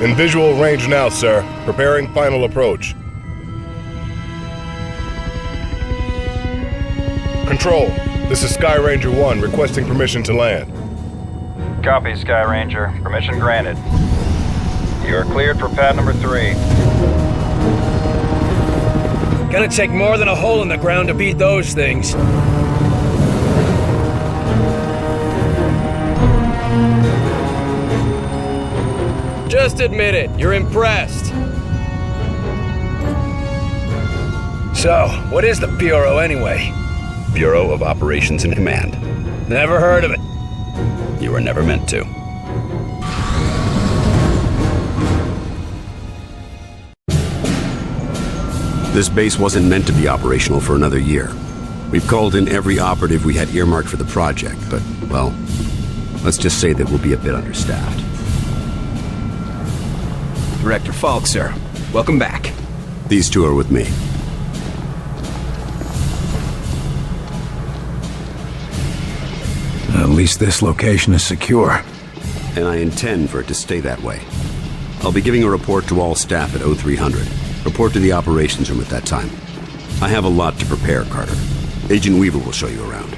In visual range now, sir. Preparing final approach. Control, this is Sky Ranger 1 requesting permission to land. Copy, Sky Ranger. Permission granted. You are cleared for pad number 3. Gonna take more than a hole in the ground to beat those things. Just admit it, you're impressed. So, what is the Bureau anyway? Bureau of Operations and Command. Never heard of it. You were never meant to. This base wasn't meant to be operational for another year. We've called in every operative we had earmarked for the project, but, well, let's just say that we'll be a bit understaffed. Director Falk, sir. Welcome back. These two are with me. At least this location is secure. And I intend for it to stay that way. I'll be giving a report to all staff at 0300. Report to the operations room at that time. I have a lot to prepare, Carter. Agent Weaver will show you around.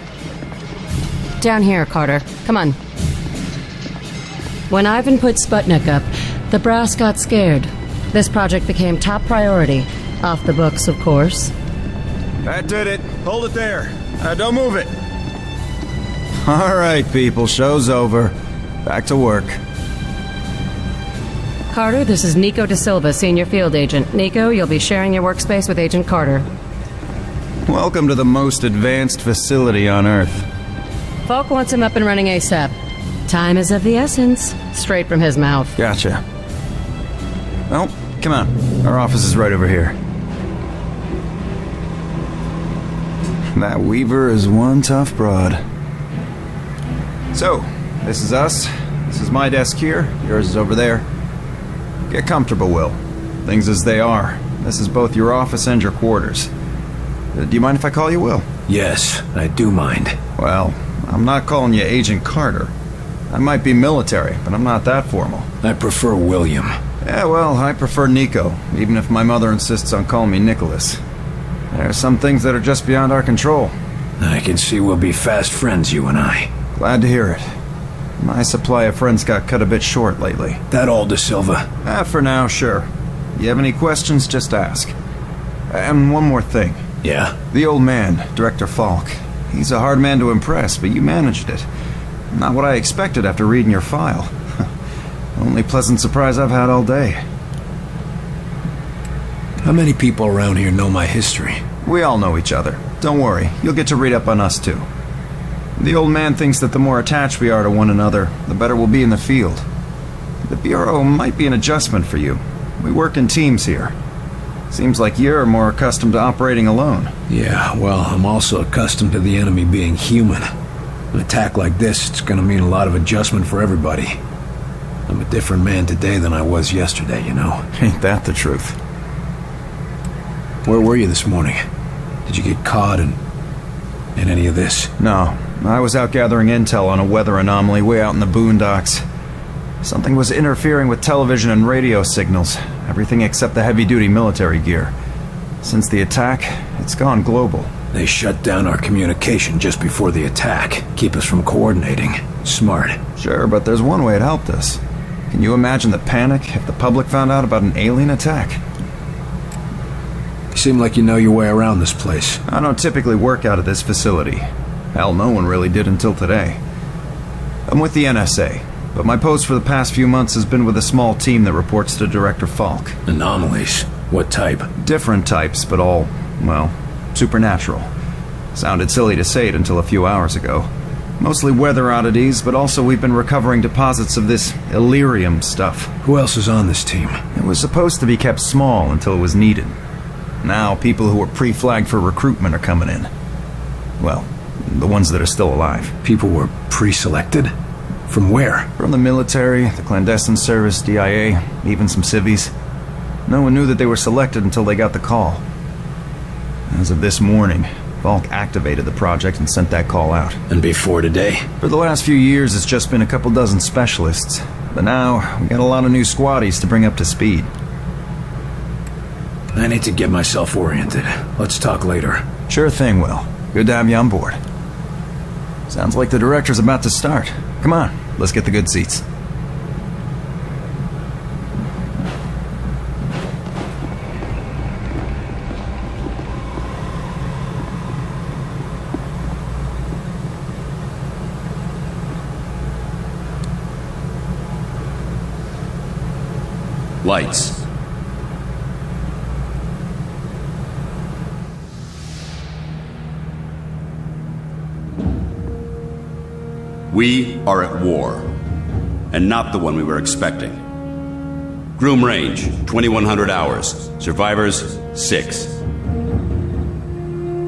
Down here, Carter. Come on. When Ivan put Sputnik up, the brass got scared. This project became top priority. Off the books, of course. That did it. Hold it there. Don't move it. All right, people. Show's over. Back to work. Carter, this is Nico Da Silva, Senior Field Agent. Nico, you'll be sharing your workspace with Agent Carter. Welcome to the most advanced facility on Earth. Falk wants him up and running ASAP. Time is of the essence. Straight from his mouth. Gotcha. Well, come on. Our office is right over here. That Weaver is one tough broad. So, this is us. This is my desk here. Yours is over there. Get comfortable, Will. Things as they are. This is both your office and your quarters. Do you mind if I call you Will? Yes, I do mind. Well, I'm not calling you Agent Carter. I might be military, but I'm not that formal. I prefer William. Yeah, well, I prefer Nico, even if my mother insists on calling me Nicholas. There are some things that are just beyond our control. I can see we'll be fast friends, you and I. Glad to hear it. My supply of friends got cut a bit short lately. That all, Da Silva? For now, sure. You have any questions, just ask. And one more thing. Yeah? The old man, Director Falk. He's a hard man to impress, but you managed it. Not what I expected after reading your file. Only pleasant surprise I've had all day. How many people around here know my history? We all know each other. Don't worry, you'll get to read up on us too. The old man thinks that the more attached we are to one another, the better we'll be in the field. The Bureau might be an adjustment for you. We work in teams here. Seems like you're more accustomed to operating alone. Yeah, well, I'm also accustomed to the enemy being human. An attack like this, it's gonna mean a lot of adjustment for everybody. I'm a different man today than I was yesterday, you know. Ain't that the truth? Where were you this morning? Did you get caught in any of this? No, I was out gathering intel on a weather anomaly way out in the boondocks. Something was interfering with television and radio signals, everything except the heavy-duty military gear. Since the attack, it's gone global. They shut down our communication just before the attack, keep us from coordinating. Smart. Sure, but there's one way it helped us. Can you imagine the panic if the public found out about an alien attack? You seem like you know your way around this place. I don't typically work out of this facility. Hell, no one really did until today. I'm with the NSA, but my post for the past few months has been with a small team that reports to Director Falk. Anomalies? What type? Different types, but all, well, supernatural. Sounded silly to say it until a few hours ago. Mostly weather oddities, but also we've been recovering deposits of this Illyrium stuff. Who else is on this team? It was supposed to be kept small until it was needed. Now, people who were pre-flagged for recruitment are coming in. Well, the ones that are still alive. People were pre-selected? From where? From the military, the clandestine service, DIA, even some civvies. No one knew that they were selected until they got the call. As of this morning, Falk activated the project and sent that call out. And before today? For the last few years, it's just been a couple dozen specialists. But now, we got a lot of new squaddies to bring up to speed. I need to get myself oriented. Let's talk later. Sure thing, Will. Good to have you on board. Sounds like the director's about to start. Come on, let's get the good seats. Lights. We are at war, and not the one we were expecting. Groom range, 2100 hours. Survivors, 6.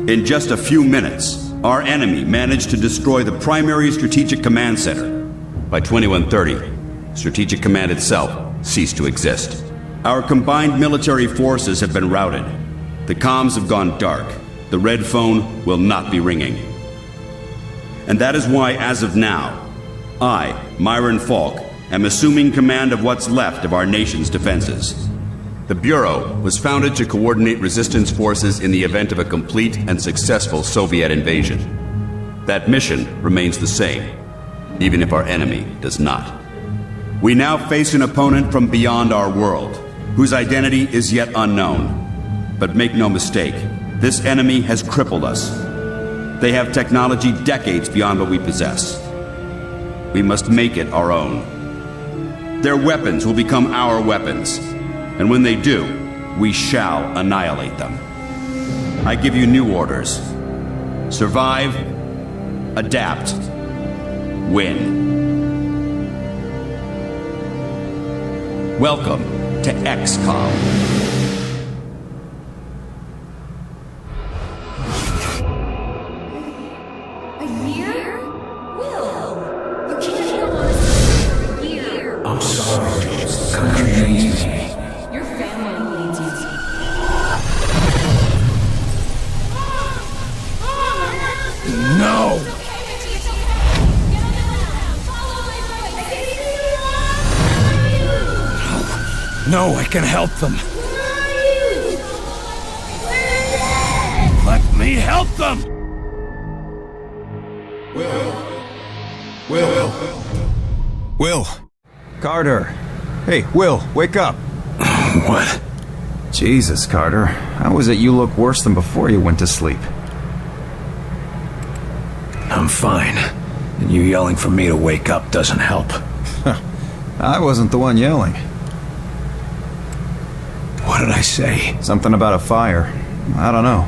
In just a few minutes, our enemy managed to destroy the primary strategic command center. By 2130, Strategic Command itself ceased to exist. Our combined military forces have been routed. The comms have gone dark. The red phone will not be ringing. And that is why, as of now, I, Myron Falk, am assuming command of what's left of our nation's defenses. The Bureau was founded to coordinate resistance forces in the event of a complete and successful Soviet invasion. That mission remains the same, even if our enemy does not. We now face an opponent from beyond our world, whose identity is yet unknown. But make no mistake, this enemy has crippled us. They have technology decades beyond what we possess. We must make it our own. Their weapons will become our weapons, and when they do, we shall annihilate them. I give you new orders. Survive, adapt, win. Welcome to XCOM. No, I can help them. Let me help them! Will! Carter! Hey, Will, wake up! What? Jesus, Carter. How is it you look worse than before you went to sleep? I'm fine. And you yelling for me to wake up doesn't help. I wasn't the one yelling. What did I say? Something about a fire. I don't know.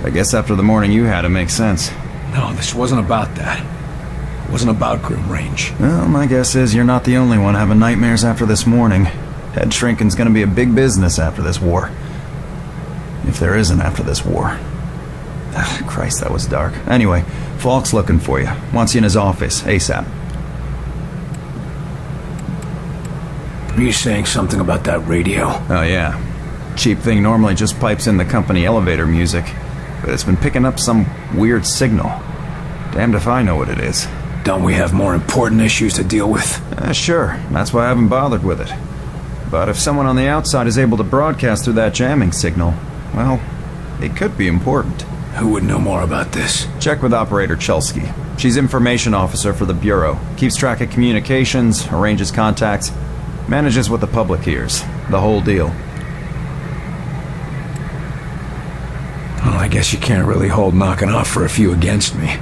I guess after the morning you had, it makes sense. No, this wasn't about that. It wasn't about Groom Range. Well, my guess is you're not the only one having nightmares after this morning. Head shrinking's gonna be a big business after this war. If there isn't after this war. Christ, that was dark. Anyway, Falk's looking for you. Wants you in his office, ASAP. Are you saying something about that radio? Oh, yeah. Cheap thing normally just pipes in the company elevator music, but it's been picking up some weird signal. Damned if I know what it is. Don't we have more important issues to deal with? Sure. That's why I haven't bothered with it. But if someone on the outside is able to broadcast through that jamming signal, well, it could be important. Who would know more about this? Check with Operator Chelsky. She's information officer for the Bureau. Keeps track of communications, arranges contacts, manages what the public hears. The whole deal. Well, I guess you can't really hold knocking off for a few against me,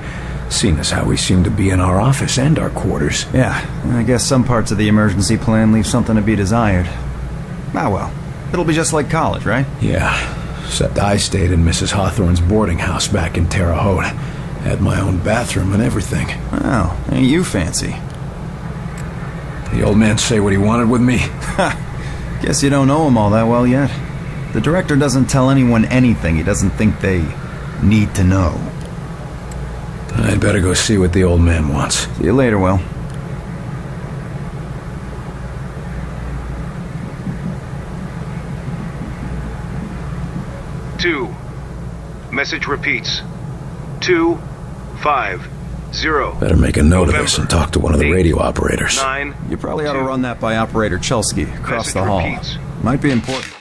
seeing as how we seem to be in our office and our quarters. Yeah, I guess some parts of the emergency plan leave something to be desired. Ah well, it'll be just like college, right? Yeah, except I stayed in Mrs. Hawthorne's boarding house back in Terre Haute. Had my own bathroom and everything. Well, ain't you fancy? The old man say what he wanted with me? Ha! Guess you don't know him all that well yet. The director doesn't tell anyone anything he doesn't think they need to know. I'd better go see what the old man wants. See you later, Will. Two. Message repeats. 2, 5, Better make a note of this and talk to one of the radio operators. 9. You probably ought to run that by Operator Chelsky across the hall. Might be important.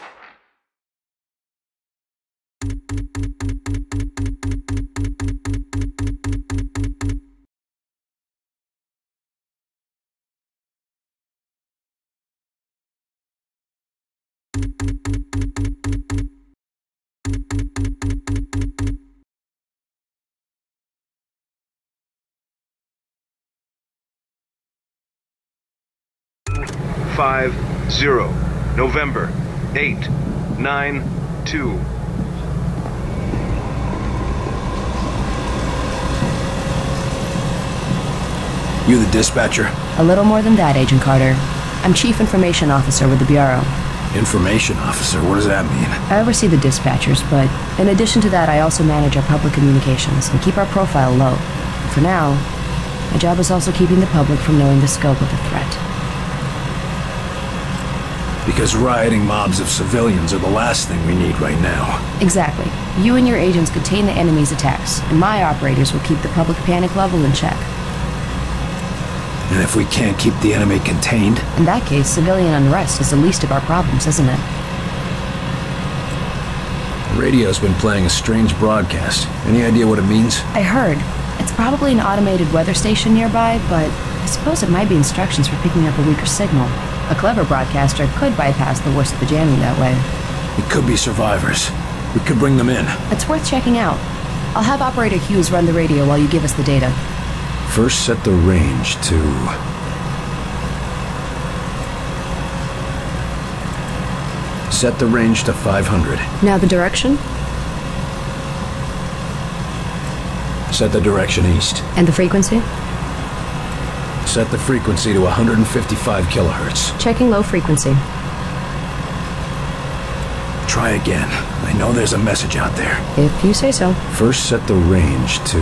November 892. You the dispatcher? A little more than that, Agent Carter. I'm Chief Information Officer with the Bureau. Information officer? What does that mean? I oversee the dispatchers, but in addition to that, I also manage our public communications and keep our profile low. For now, my job is also keeping the public from knowing the scope of the threat. Because rioting mobs of civilians are the last thing we need right now. Exactly. You and your agents contain the enemy's attacks, and my operators will keep the public panic level in check. And if we can't keep the enemy contained? In that case, civilian unrest is the least of our problems, isn't it? The radio's been playing a strange broadcast. Any idea what it means? I heard. It's probably an automated weather station nearby, but I suppose it might be instructions for picking up a weaker signal. A clever broadcaster could bypass the worst of the jamming that way. It could be survivors. We could bring them in. It's worth checking out. I'll have Operator Hughes run the radio while you give us the data. First set the range to... Set the range to 500. Now the direction? Set the direction east. And the frequency? Set the frequency to 155 kilohertz. Checking low frequency. Try again. I know there's a message out there. If you say so. First set the range to...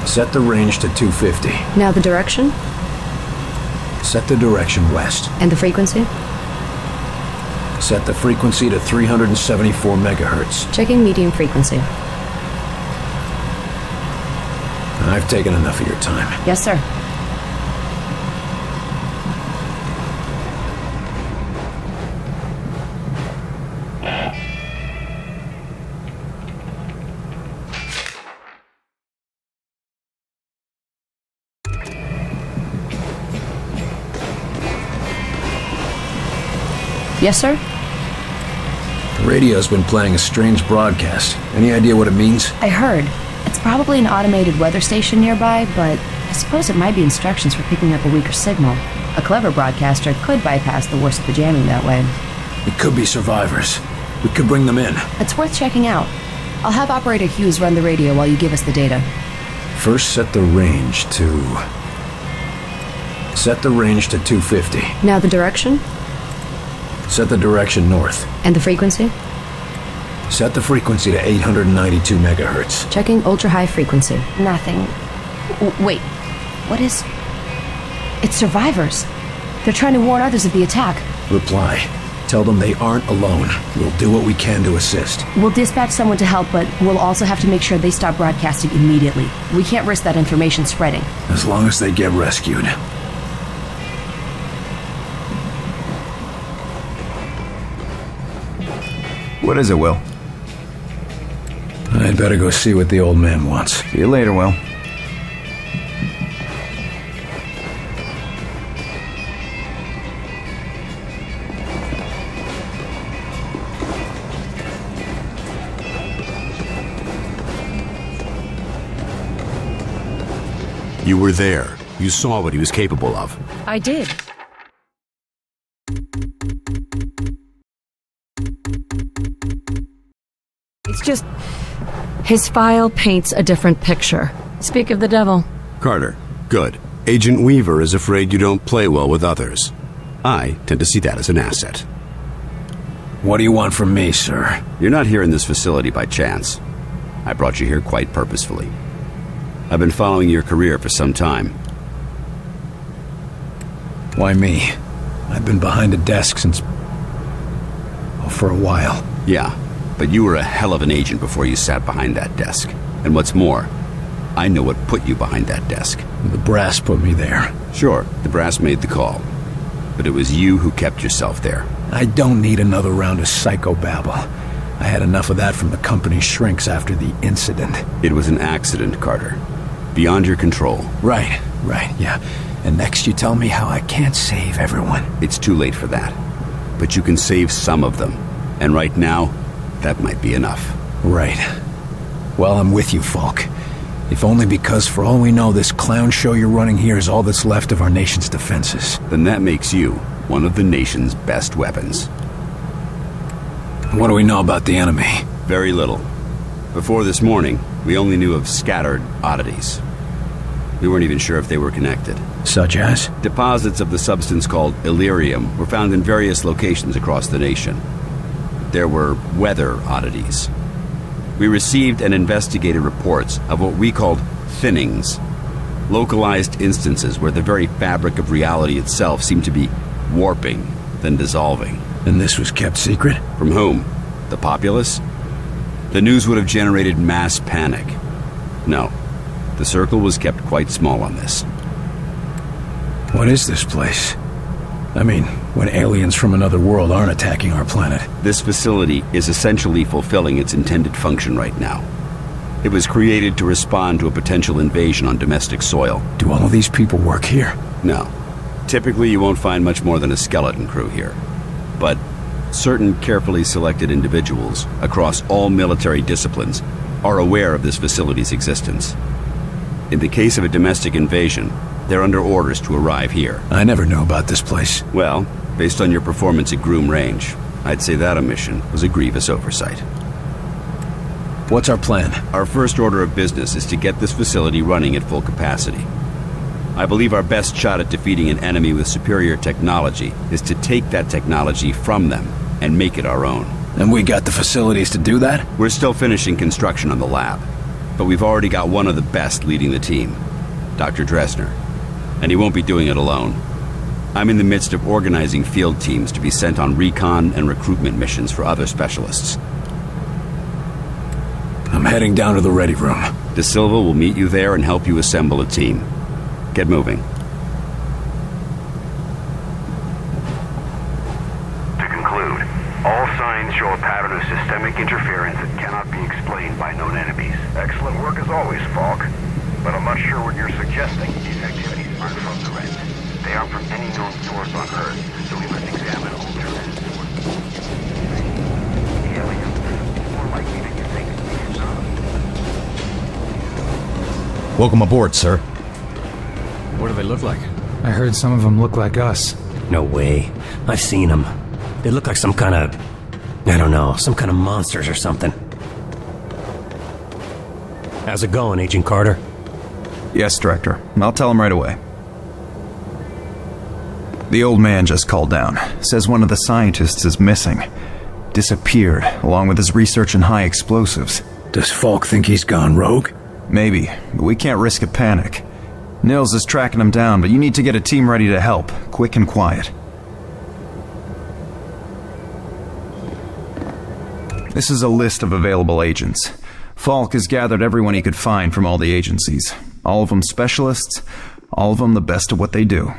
Set the range to 250. Now the direction? Set the direction west. And the frequency? Set the frequency to 374 megahertz. Checking medium frequency. I've taken enough of your time. Yes, sir. Yes, sir? The radio's been playing a strange broadcast. Any idea what it means? I heard. It's probably an automated weather station nearby, but I suppose it might be instructions for picking up a weaker signal. A clever broadcaster could bypass the worst of the jamming that way. It could be survivors. We could bring them in. It's worth checking out. I'll have Operator Hughes run the radio while you give us the data. First set the range to... Set the range to 250. Now the direction? Set the direction north. And the frequency? Set the frequency to 892 megahertz. Checking ultra-high frequency. Nothing. Wait. What is... It's survivors. They're trying to warn others of the attack. Reply. Tell them they aren't alone. We'll do what we can to assist. We'll dispatch someone to help, but we'll also have to make sure they stop broadcasting immediately. We can't risk that information spreading. As long as they get rescued. What is it, Will? I'd better go see what the old man wants. See you later, Will. You were there. You saw what he was capable of. I did. It's just... his file paints a different picture. Speak of the devil. Carter, good. Agent Weaver is afraid you don't play well with others. I tend to see that as an asset. What do you want from me, sir? You're not here in this facility by chance. I brought you here quite purposefully. I've been following your career for some time. Why me? I've been behind a desk since... well, for a while. Yeah, But you were a hell of an agent before you sat behind that desk. And what's more, I know what put you behind that desk. The brass put me there. Sure, the brass made the call. But it was you who kept yourself there. I don't need another round of psychobabble. I had enough of that from the company's shrinks after the incident. It was an accident, Carter. Beyond your control. Right, yeah. And next you tell me how I can't save everyone. It's too late for that. But you can save some of them. And right now, that might be enough. Right. Well, I'm with you, Falk. If only because, for all we know, this clown show you're running here is all that's left of our nation's defenses. Then that makes you one of the nation's best weapons. What do we know about the enemy? Very little. Before this morning, we only knew of scattered oddities. We weren't even sure if they were connected. Such as? Deposits of the substance called Illyrium were found in various locations across the nation. There were weather oddities. We received and investigated reports of what we called thinnings, localized instances where the very fabric of reality itself seemed to be warping, then dissolving. And this was kept secret? From whom? The populace? The news would have generated mass panic. No, the circle was kept quite small on this. What is this place? I mean, when aliens from another world aren't attacking our planet. This facility is essentially fulfilling its intended function right now. It was created to respond to a potential invasion on domestic soil. Do all of these people work here? No. Typically, you won't find much more than a skeleton crew here. But certain carefully selected individuals across all military disciplines are aware of this facility's existence. In the case of a domestic invasion, they're under orders to arrive here. I never knew about this place. Well, based on your performance at Groom Range, I'd say that omission was a grievous oversight. What's our plan? Our first order of business is to get this facility running at full capacity. I believe our best shot at defeating an enemy with superior technology is to take that technology from them and make it our own. And we got the facilities to do that? We're still finishing construction on the lab, but we've already got one of the best leading the team, Dr. Dresner. And he won't be doing it alone. I'm in the midst of organizing field teams to be sent on recon and recruitment missions for other specialists. I'm heading down to the ready room. De Silva will meet you there and help you assemble a team. Get moving. To conclude, all signs show a pattern of systemic interference that cannot be explained by known enemies. Excellent work as always, Falk. But I'm not sure what you're suggesting. These activities aren't from the Red. They aren't from any known source on Earth, so we must examine alternate sources. The aliens, it's more likely than you think. Welcome aboard, sir. What do they look like? I heard some of them look like us. No way. I've seen them. They look like some kind of... I don't know, some kind of monsters or something. How's it going, Agent Carter? Yes, Director. I'll tell him right away. The old man just called down. Says one of the scientists is missing. Disappeared, along with his research in high explosives. Does Falk think he's gone rogue? Maybe, but we can't risk a panic. Nils is tracking him down, but you need to get a team ready to help, quick and quiet. This is a list of available agents. Falk has gathered everyone he could find from all the agencies. All of them specialists, all of them the best at what they do.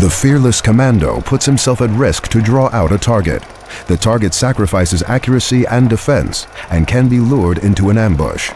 The fearless commando puts himself at risk to draw out a target. The target sacrifices accuracy and defense and can be lured into an ambush.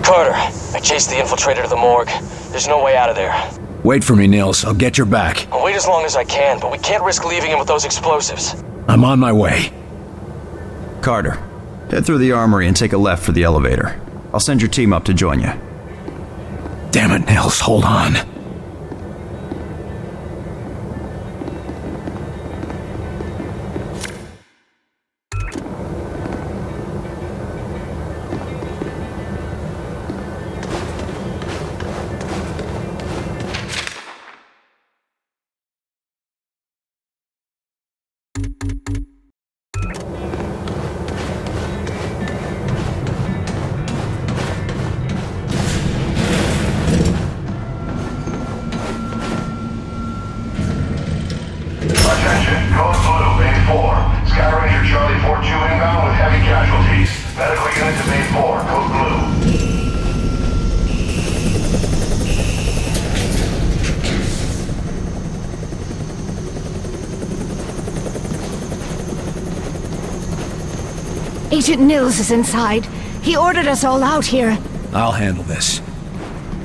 Carter, I chased the infiltrator to the morgue. There's no way out of there. Wait for me, Nils. I'll get your back. I'll wait as long as I can, but we can't risk leaving him with those explosives. I'm on my way. Carter, head through the armory and take a left for the elevator. I'll send your team up to join you. Damn it, Nils. Hold on. Attention, Code Blue, Main 4. Sky Ranger Charlie 4-2 inbound with heavy casualties. Medical unit to Main 4, Code Blue. Agent Nils is inside. He ordered us all out here. I'll handle this.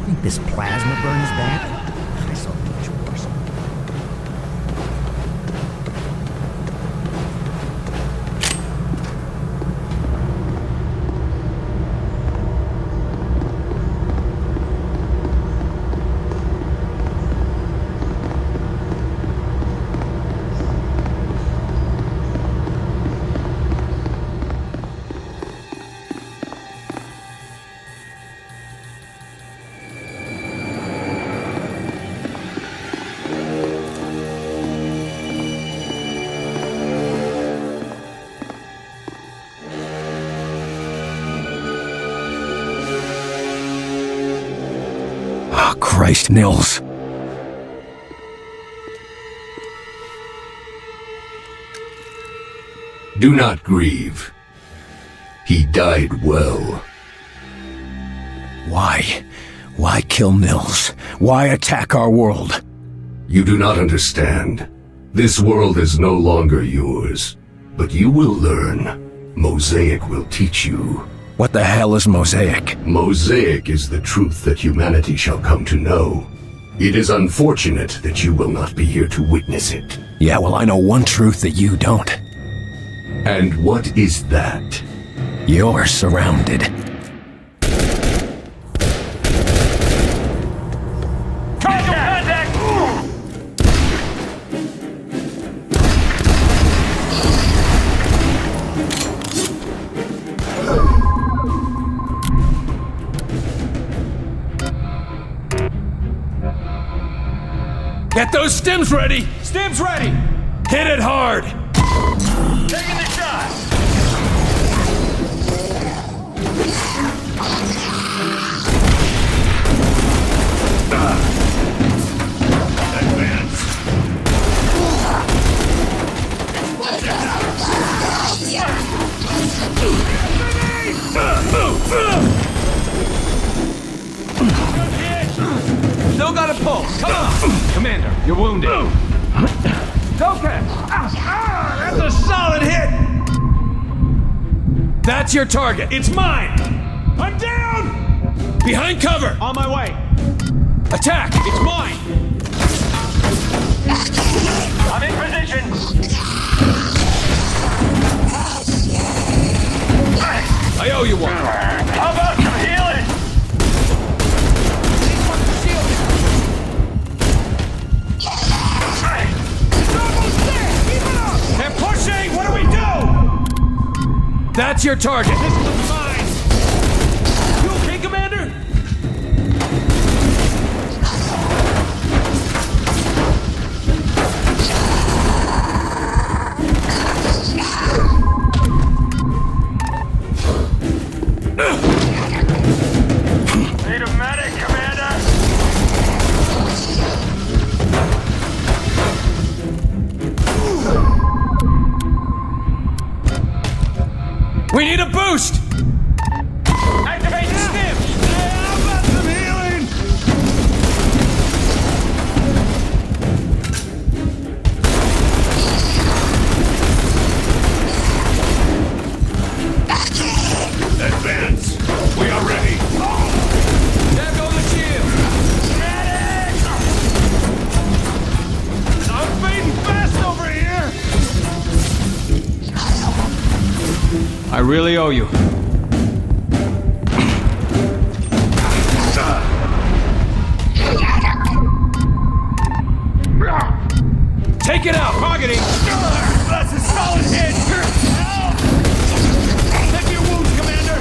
Think this plasma burns back? I saw much worse. Christ, Nils. Do not grieve. He died well. Why? Why kill Nils? Why attack our world? You do not understand. This world is no longer yours. But you will learn. Mosaic will teach you. What the hell is Mosaic? Mosaic is the truth that humanity shall come to know. It is unfortunate that you will not be here to witness it. Yeah, well, I know one truth that you don't. And what is that? You're surrounded. Contact! Get those stims ready! Stims ready! Hit it hard! Taking the shot! Still got a pulse. Come on! Commander, you're wounded. Okay. That's a solid hit! That's your target. It's mine! I'm down! Behind cover! On my way. Attack! It's mine! I'm in position! I owe you one. How about some healing? That's your target. This is mine. You okay, Commander? Need a medic, Commander! We need a boost! Activate stim! I've got some healing! Advance! We are ready! There go the shield! I'm fading fast over here! I really owe you. Take it out! Targeting! That's a solid hit! Take your wounds, Commander!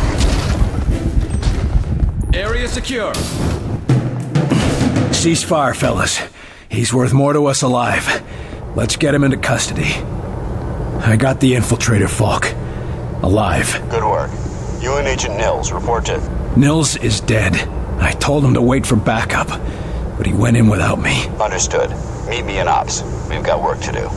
Area secure. Ceasefire, fellas. He's worth more to us alive. Let's get him into custody. I got the infiltrator, Falk. Alive. Good work. You and Agent Nils reported. Nils is dead. I told him to wait for backup, but he went in without me. Understood. Meet me in Ops. We've got work to do.